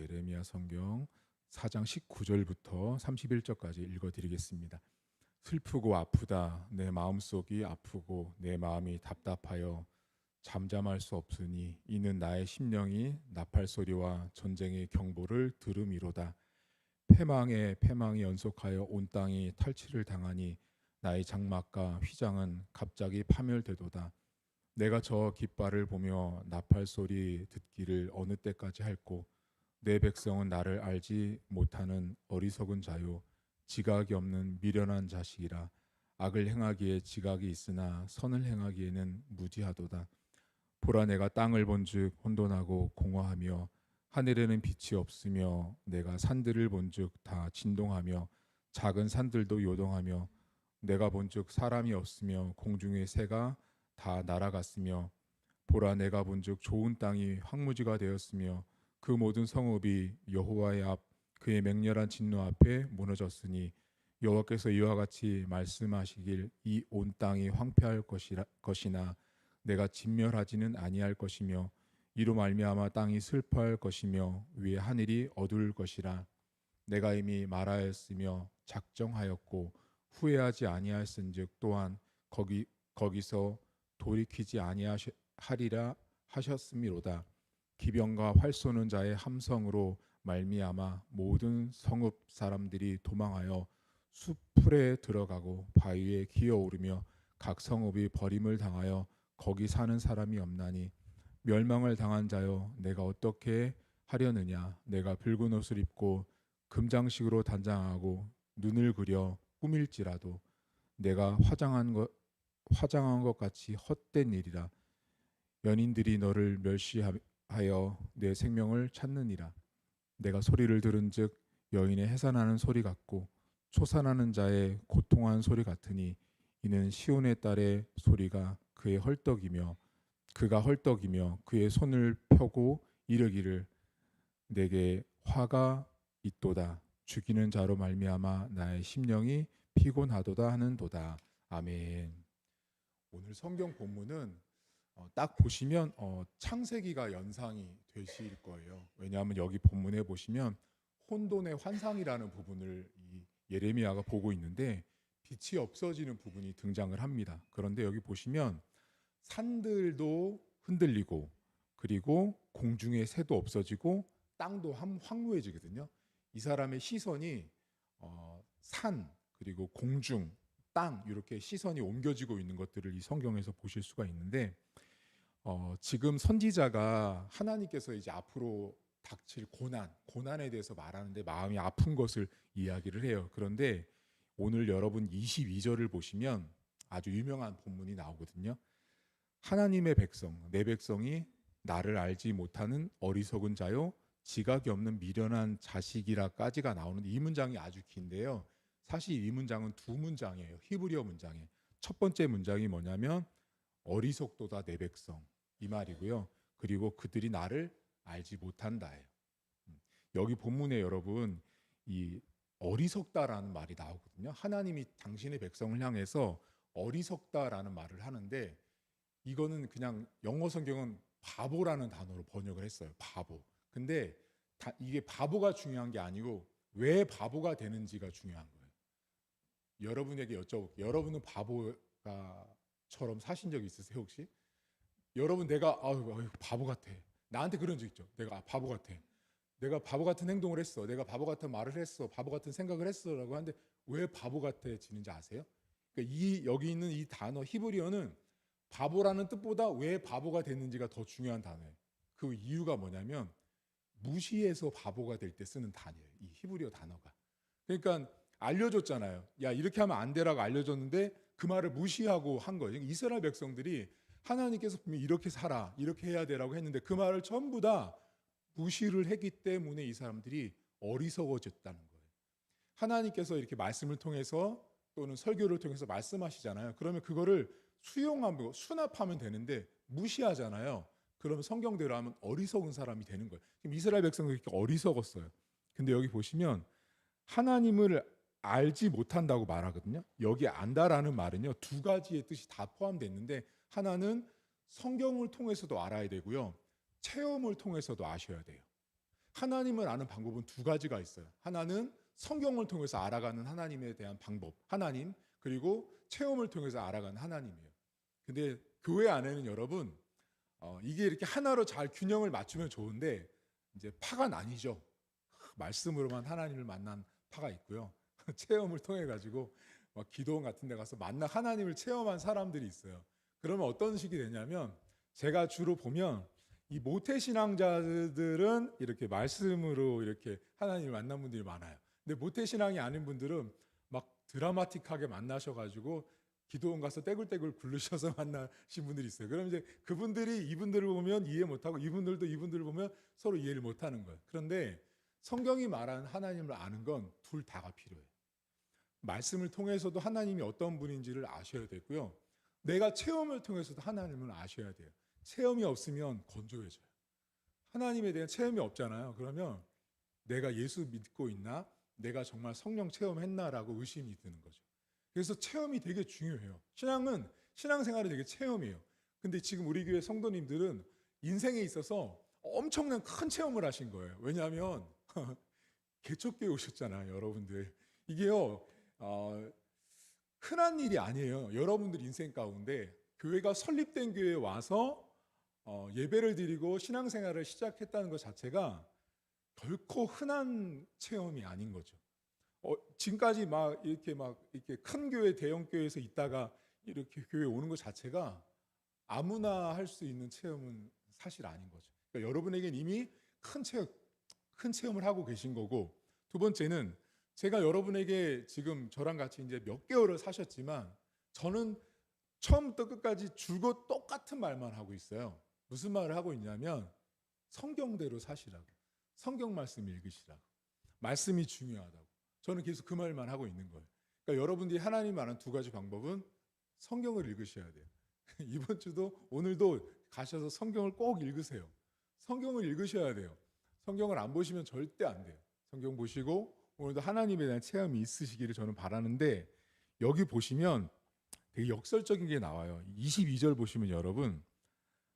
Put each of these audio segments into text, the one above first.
예레미야 성경 4장 19절부터 31절까지 읽어드리겠습니다. 슬프고 아프다. 내 마음속이 아프고 내 마음이 답답하여 잠잠할 수 없으니 이는 나의 심령이 나팔 소리와 전쟁의 경보를 들음이로다. 패망에 패망이 연속하여 온 땅이 탈취를 당하니 나의 장막과 휘장은 갑자기 파멸되도다. 내가 저 깃발을 보며 나팔 소리 듣기를 어느 때까지 할꼬. 내 백성은 나를 알지 못하는 어리석은 자요 지각이 없는 미련한 자식이라. 악을 행하기에 지각이 있으나 선을 행하기에는 무지하도다. 보라, 내가 땅을 본즉 혼돈하고 공허하며 하늘에는 빛이 없으며 내가 산들을 본즉 다 진동하며 작은 산들도 요동하며 내가 본즉 사람이 없으며 공중의 새가 다 날아갔으며 보라, 내가 본즉 좋은 땅이 황무지가 되었으며 그 모든 성읍이 여호와의 앞 그의 맹렬한 진노 앞에 무너졌으니 여호와께서 이와 같이 말씀하시길 이 온 땅이 황폐할 것이나 내가 진멸하지는 아니할 것이며 이로 말미암아 땅이 슬퍼할 것이며 위에 하늘이 어두울 것이라. 내가 이미 말하였으며 작정하였고 후회하지 아니하였은즉 또한 거기서 돌이키지 아니하리라 하셨음이로다. 기병과 활 쏘는 자의 함성으로 말미암아 모든 성읍 사람들이 도망하여 숲풀에 들어가고 바위에 기어오르며 각 성읍이 버림을 당하여 거기 사는 사람이 없나니 멸망을 당한 자여 내가 어떻게 하려느냐. 내가 붉은 옷을 입고 금장식으로 단장하고 눈을 그려 꾸밀지라도 내가 화장한 것 같이 헛된 일이라. 연인들이 너를 멸시하여 내 생명을 찾느니라. 내가 소리를 들은즉 여인의 해산하는 소리 같고 초산하는 자의 고통하는 소리 같으니 이는 시온의 딸의 소리가 그가 헐떡이며 그의 손을 펴고 이르기를 내게 화가 있도다. 죽이는 자로 말미암아 나의 심령이 피곤하도다 하는도다. 아멘. 오늘 성경 본문은 딱 보시면 창세기가 연상이 되실 거예요. 왜냐하면 여기 본문에 보시면 혼돈의 환상이라는 부분을 이 예레미야가 보고 있는데 빛이 없어지는 부분이 등장을 합니다. 그런데 여기 보시면 산들도 흔들리고 그리고 공중의 새도 없어지고 땅도 황무해지거든요. 이 사람의 시선이 산 그리고 공중, 땅 이렇게 시선이 옮겨지고 있는 것들을 이 성경에서 보실 수가 있는데 지금 선지자가 하나님께서 이제 앞으로 닥칠 고난에 대해서 말하는데 마음이 아픈 것을 이야기를 해요. 그런데 오늘 여러분 22절을 보시면 아주 유명한 본문이 나오거든요. 하나님의 백성, 내 백성이 나를 알지 못하는 어리석은 자요 지각이 없는 미련한 자식이라까지가 나오는데 이 문장이 아주 긴데요. 사실 이 문장은 두 문장이에요. 히브리어 문장에 첫 번째 문장이 뭐냐면 어리석도다 내 백성 이 말이고요. 그리고 그들이 나를 알지 못한다예요. 여기 본문에 여러분 이 어리석다라는 말이 나오거든요. 하나님이 당신의 백성을 향해서 어리석다라는 말을 하는데 이거는 그냥 영어 성경은 바보라는 단어로 번역을 했어요. 바보. 근데 이게 바보가 중요한 게 아니고 왜 바보가 되는지가 중요한 거예요. 여러분에게 여쭤볼게요. 여러분은 바보처럼 사신 적 있으세요 혹시? 여러분 내가 아유 바보 같아. 나한테 그런 적 있죠. 내가 바보 같아. 내가 바보 같은 행동을 했어. 내가 바보 같은 말을 했어. 바보 같은 생각을 했어라고 하는데 왜 바보 같아지는지 아세요? 그러니까 여기 있는 이 단어 히브리어는 바보라는 뜻보다 왜 바보가 됐는지가 더 중요한 단어예요. 그 이유가 뭐냐면 무시해서 바보가 될 때 쓰는 단어예요. 이 히브리어 단어가. 그러니까 알려줬잖아요. 야 이렇게 하면 안 되라고 알려줬는데 그 말을 무시하고 한 거예요. 그러니까 이스라엘 백성들이 하나님께서 분명히 이렇게 살아, 이렇게 해야 되라고 했는데 그 말을 전부 다 무시를 했기 때문에 이 사람들이 어리석어졌다는 거예요. 하나님께서 이렇게 말씀을 통해서 또는 설교를 통해서 말씀하시잖아요. 그러면 그거를 수용하고 수납하면 되는데 무시하잖아요. 그러면 성경대로 하면 어리석은 사람이 되는 거예요. 지금 이스라엘 백성들이 이렇게 어리석었어요. 근데 여기 보시면 하나님을 알지 못한다고 말하거든요. 여기 안다라는 말은요 두 가지의 뜻이 다 포함되어 있는데 하나는 성경을 통해서도 알아야 되고요 체험을 통해서도 아셔야 돼요. 하나님을 아는 방법은 두 가지가 있어요. 하나는 성경을 통해서 알아가는 하나님에 대한 방법, 하나님, 그리고 체험을 통해서 알아가는 하나님이에요. 근데 교회 안에는 여러분 이게 이렇게 하나로 잘 균형을 맞추면 좋은데 이제 파가 나뉘죠. 말씀으로만 하나님을 만난 파가 있고요. 체험을 통해 가지고 막 기도원 같은 데 가서 만나 하나님을 체험한 사람들이 있어요. 그러면 어떤 식이 되냐면 제가 주로 보면 이 모태 신앙자들은 이렇게 말씀으로 이렇게 하나님을 만난 분들이 많아요. 근데 모태 신앙이 아닌 분들은 막 드라마틱하게 만나셔 가지고 기도원 가서 떼굴떼굴 굴르셔서 만나신 분들이 있어요. 그럼 이제 그분들이 이분들을 보면 이해 못하고 이분들도 이분들을 보면 서로 이해를 못하는 거예요. 그런데 성경이 말하는 하나님을 아는 건 둘 다가 필요해요. 말씀을 통해서도 하나님이 어떤 분인지를 아셔야 되고요. 내가 체험을 통해서도 하나님을 아셔야 돼요. 체험이 없으면 건조해져요. 하나님에 대한 체험이 없잖아요. 그러면 내가 예수 믿고 있나? 내가 정말 성령 체험했나라고 의심이 드는 거죠. 그래서 체험이 되게 중요해요. 신앙생활이 되게 체험이에요. 근데 지금 우리 교회 성도님들은 인생에 있어서 엄청난 큰 체험을 하신 거예요. 왜냐하면 개척교회 오셨잖아요, 여러분들. 이게요, 흔한 일이 아니에요. 여러분들 인생 가운데 교회가 설립된 교회에 와서 예배를 드리고 신앙생활을 시작했다는 것 자체가 결코 흔한 체험이 아닌 거죠. 지금까지 막 이렇게 큰 교회, 대형 교회에서 있다가 이렇게 교회 오는 것 자체가 아무나 할 수 있는 체험은 사실 아닌 거죠. 그러니까 여러분에게는 이미 큰 체험을 하고 계신 거고, 두 번째는 제가 여러분에게 지금 저랑 같이 이제 몇 개월을 사셨지만 저는 처음부터 끝까지 줄곧 똑같은 말만 하고 있어요. 무슨 말을 하고 있냐면 성경대로 사시라고, 성경 말씀 읽으시라고, 말씀이 중요하다고. 저는 계속 그 말만 하고 있는 거예요. 그러니까 여러분들이 하나님 아는 두 가지 방법은 성경을 읽으셔야 돼요. 이번 주도 오늘도 가셔서 성경을 꼭 읽으세요. 성경을 읽으셔야 돼요. 성경을 안 보시면 절대 안 돼요. 성경 보시고 오늘도 하나님에 대한 체험이 있으시기를 저는 바라는데, 여기 보시면 되게 역설적인 게 나와요. 22절 보시면 여러분,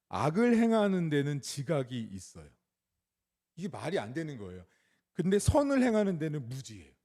악을 행하는 데는 지각이 있어요. 이게 말이 안 되는 거예요. 근데 선을 행하는 데는 무지해요.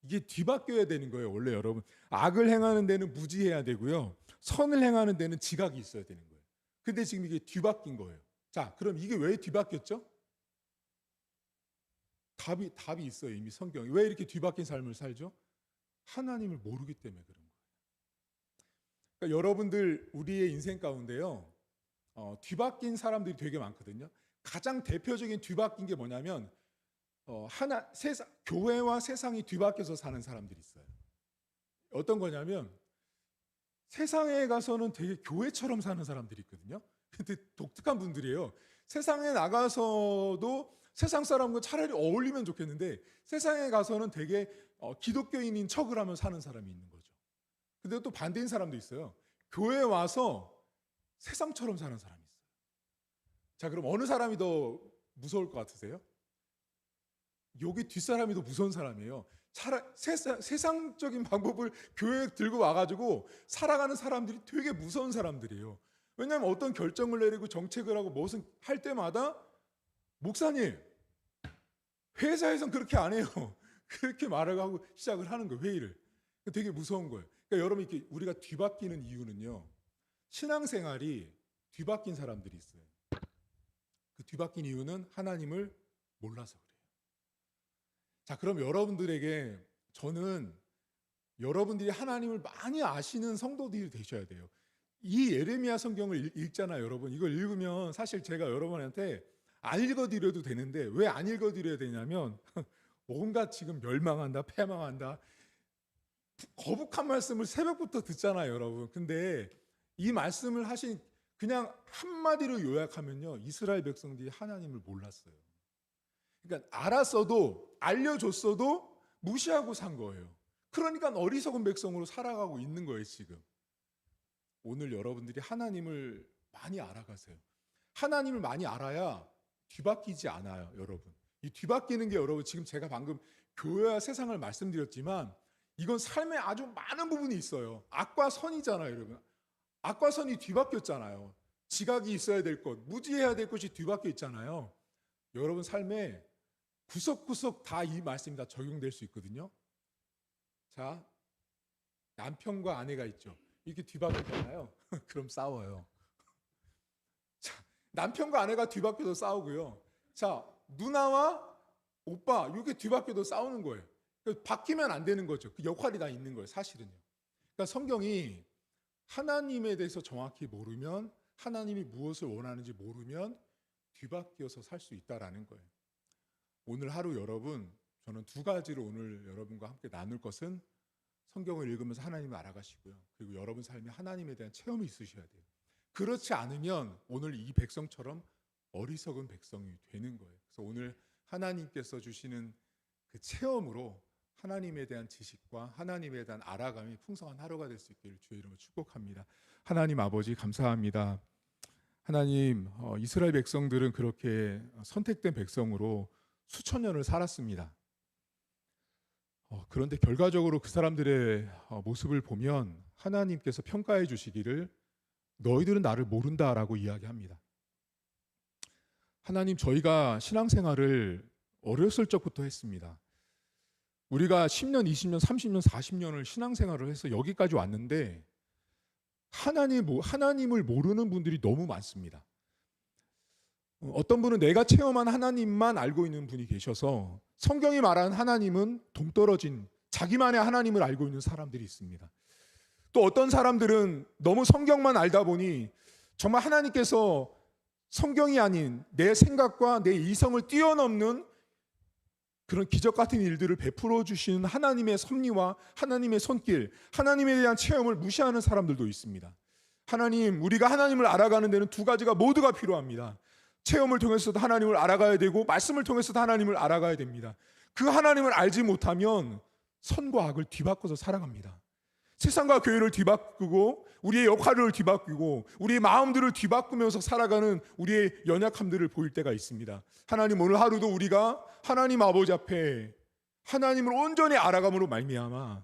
이게 뒤바뀌어야 되는 거예요. 원래 여러분, 악을 행하는 데는 무지해야 되고요, 선을 행하는 데는 지각이 있어야 되는 거예요. 근데 지금 이게 뒤바뀐 거예요. 자, 그럼 이게 왜 뒤바뀌었죠? 답이 있어요. 이미 성경에. 왜 이렇게 뒤바뀐 삶을 살죠? 하나님을 모르기 때문에 그런 거예요. 그러니까 여러분들 우리의 인생 가운데요, 뒤바뀐 사람들이 되게 많거든요. 가장 대표적인 뒤바뀐 게 뭐냐면 교회와 세상이 뒤바뀌어서 사는 사람들이 있어요. 어떤 거냐면 세상에 가서는 되게 교회처럼 사는 사람들이 있거든요. 근데 독특한 분들이에요. 세상에 나가서도 세상 사람과 차라리 어울리면 좋겠는데 세상에 가서는 되게 기독교인인 척을 하며 사는 사람이 있는 거죠. 근데 또 반대인 사람도 있어요. 교회에 와서 세상처럼 사는 사람이 있어요. 자, 그럼 어느 사람이 더 무서울 것 같으세요? 여기 뒷사람이 더 무서운 사람이에요. 세상적인 방법을 교회에 들고 와가지고 살아가는 사람들이 되게 무서운 사람들이에요. 왜냐하면 어떤 결정을 내리고 정책을 하고 무슨 할 때마다 목사님, 회사에선 그렇게 안 해요. 그렇게 말을 하고 시작을 하는 거예요, 회의를. 되게 무서운 거예요. 그러니까 여러분, 이렇게 우리가 뒤바뀌는 이유는요, 신앙생활이 뒤바뀐 사람들이 있어요. 그 뒤바뀐 이유는 하나님을 몰라서 그래요. 자, 그럼 여러분들에게 저는 여러분들이 하나님을 많이 아시는 성도들이 되셔야 돼요. 이 예레미야 성경을 읽잖아요, 여러분. 이걸 읽으면 사실 제가 여러분한테 안 읽어드려도 되는데 왜 안 읽어드려야 되냐면 뭔가 지금 멸망한다, 패망한다, 거북한 말씀을 새벽부터 듣잖아요, 여러분. 근데 이 말씀을 하신, 그냥 한마디로 요약하면요, 이스라엘 백성들이 하나님을 몰랐어요. 그러니까 알았어도, 알려줬어도 무시하고 산 거예요. 그러니까 어리석은 백성으로 살아가고 있는 거예요, 지금. 오늘 여러분들이 하나님을 많이 알아가세요. 하나님을 많이 알아야 뒤바뀌지 않아요, 여러분. 이 뒤바뀌는 게 여러분, 지금 제가 방금 교회와 세상을 말씀드렸지만 이건 삶의 아주 많은 부분이 있어요. 악과 선이잖아요, 여러분. 악과 선이 뒤바뀌었잖아요. 지각이 있어야 될 것, 무지해야 될 것이 뒤바뀌어 있잖아요. 여러분 삶에 구석구석 다 이 말씀이 다 적용될 수 있거든요. 자, 남편과 아내가 있죠. 이렇게 뒤바뀌잖아요. 그럼 싸워요. 자, 남편과 아내가 뒤바뀌어도 싸우고요. 자, 누나와 오빠 이렇게 뒤바뀌어도 싸우는 거예요. 바뀌면 안 되는 거죠. 그 역할이 다 있는 거예요, 사실은요. 그러니까 성경이 하나님에 대해서 정확히 모르면, 하나님이 무엇을 원하는지 모르면 뒤바뀌어서 살 수 있다라는 거예요. 오늘 하루 여러분, 저는 두 가지로 오늘 여러분과 함께 나눌 것은 성경을 읽으면서 하나님을 알아가시고요. 그리고 여러분 삶에 하나님에 대한 체험이 있으셔야 돼요. 그렇지 않으면 오늘 이 백성처럼 어리석은 백성이 되는 거예요. 그래서 오늘 하나님께서 주시는 그 체험으로 하나님에 대한 지식과 하나님에 대한 알아감이 풍성한 하루가 될 수 있기를 주의 이름으로 축복합니다. 하나님 아버지 감사합니다. 하나님, 이스라엘 백성들은 그렇게 선택된 백성으로 수천 년을 살았습니다. 그런데 결과적으로 그 사람들의 모습을 보면 하나님께서 평가해 주시기를 너희들은 나를 모른다라고 이야기합니다. 하나님, 저희가 신앙생활을 어렸을 적부터 했습니다. 우리가 10년, 20년, 30년, 40년을 신앙생활을 해서 여기까지 왔는데 하나님을 모르는 분들이 너무 많습니다. 어떤 분은 내가 체험한 하나님만 알고 있는 분이 계셔서 성경이 말하는 하나님은 동떨어진 자기만의 하나님을 알고 있는 사람들이 있습니다. 또 어떤 사람들은 너무 성경만 알다 보니 정말 하나님께서 성경이 아닌 내 생각과 내 이성을 뛰어넘는 그런 기적 같은 일들을 베풀어 주시는 하나님의 섭리와 하나님의 손길, 하나님에 대한 체험을 무시하는 사람들도 있습니다. 하나님, 우리가 하나님을 알아가는 데는 두 가지가 모두가 필요합니다. 체험을 통해서도 하나님을 알아가야 되고 말씀을 통해서도 하나님을 알아가야 됩니다. 그 하나님을 알지 못하면 선과 악을 뒤바꿔서 살아갑니다. 세상과 교회를 뒤바꾸고 우리의 역할을 뒤바꾸고 우리의 마음들을 뒤바꾸면서 살아가는 우리의 연약함들을 보일 때가 있습니다. 하나님, 오늘 하루도 우리가 하나님 아버지 앞에 하나님을 온전히 알아감으로 말미암아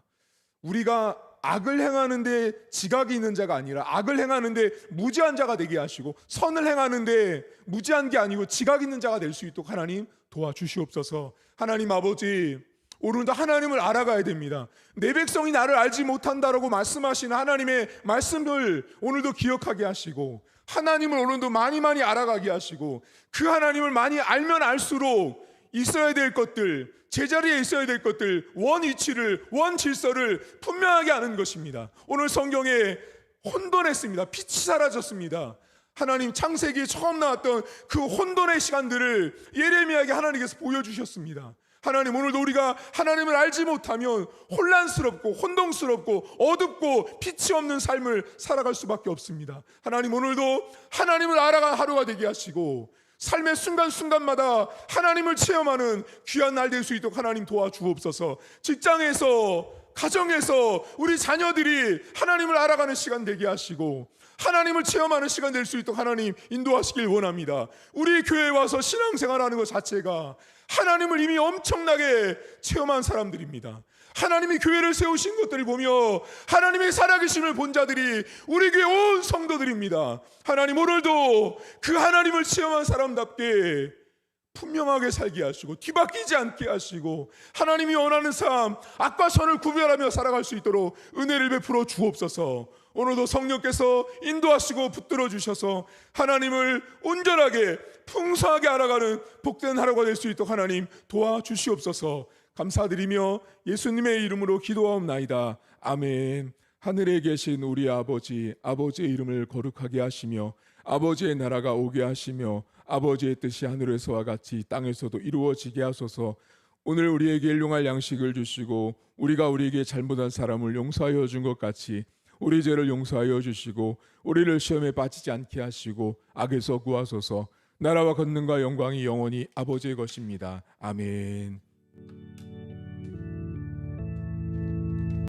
우리가 악을 행하는데 지각이 있는 자가 아니라 악을 행하는데 무지한 자가 되게 하시고 선을 행하는데 무지한 게 아니고 지각 있는 자가 될 수 있도록 하나님 도와주시옵소서. 하나님 아버지, 오늘도 하나님을 알아가야 됩니다. 내 백성이 나를 알지 못한다라고 말씀하시는 하나님의 말씀을 오늘도 기억하게 하시고 하나님을 오늘도 많이 알아가게 하시고 그 하나님을 많이 알면 알수록 있어야 될 것들, 제자리에 있어야 될 것들, 원위치를, 원질서를 분명하게 하는 것입니다. 오늘 성경에 혼돈했습니다. 빛이 사라졌습니다. 하나님, 창세기에 처음 나왔던 그 혼돈의 시간들을 예레미야에게 하나님께서 보여주셨습니다. 하나님, 오늘도 우리가 하나님을 알지 못하면 혼란스럽고 혼동스럽고 어둡고 빛이 없는 삶을 살아갈 수밖에 없습니다. 하나님, 오늘도 하나님을 알아가는 하루가 되게 하시고 삶의 순간순간마다 하나님을 체험하는 귀한 날 될 수 있도록 하나님 도와주옵소서. 직장에서, 가정에서 우리 자녀들이 하나님을 알아가는 시간 되게 하시고 하나님을 체험하는 시간 될 수 있도록 하나님 인도하시길 원합니다. 우리 교회에 와서 신앙생활하는 것 자체가 하나님을 이미 엄청나게 체험한 사람들입니다. 하나님이 교회를 세우신 것들을 보며 하나님의 살아계심을 본 자들이 우리 교회 온 성도들입니다. 하나님, 오늘도 그 하나님을 체험한 사람답게 분명하게 살게 하시고 뒤바뀌지 않게 하시고 하나님이 원하는 삶, 악과 선을 구별하며 살아갈 수 있도록 은혜를 베풀어 주옵소서. 오늘도 성령께서 인도하시고 붙들어 주셔서 하나님을 온전하게 풍성하게 알아가는 복된 하루가 될 수 있도록 하나님 도와주시옵소서. 감사드리며 예수님의 이름으로 기도하옵나이다. 아멘. 하늘에 계신 우리 아버지, 아버지의 이름을 거룩하게 하시며 아버지의 나라가 오게 하시며 아버지의 뜻이 하늘에서와 같이 땅에서도 이루어지게 하소서. 오늘 우리에게 일용할 양식을 주시고 우리가 우리에게 잘못한 사람을 용서하여 준 것 같이 우리 죄를 용서하여 주시고 우리를 시험에 빠지지 않게 하시고 악에서 구하소서. 나라와 권능과 영광이 영원히 아버지의 것입니다. 아멘.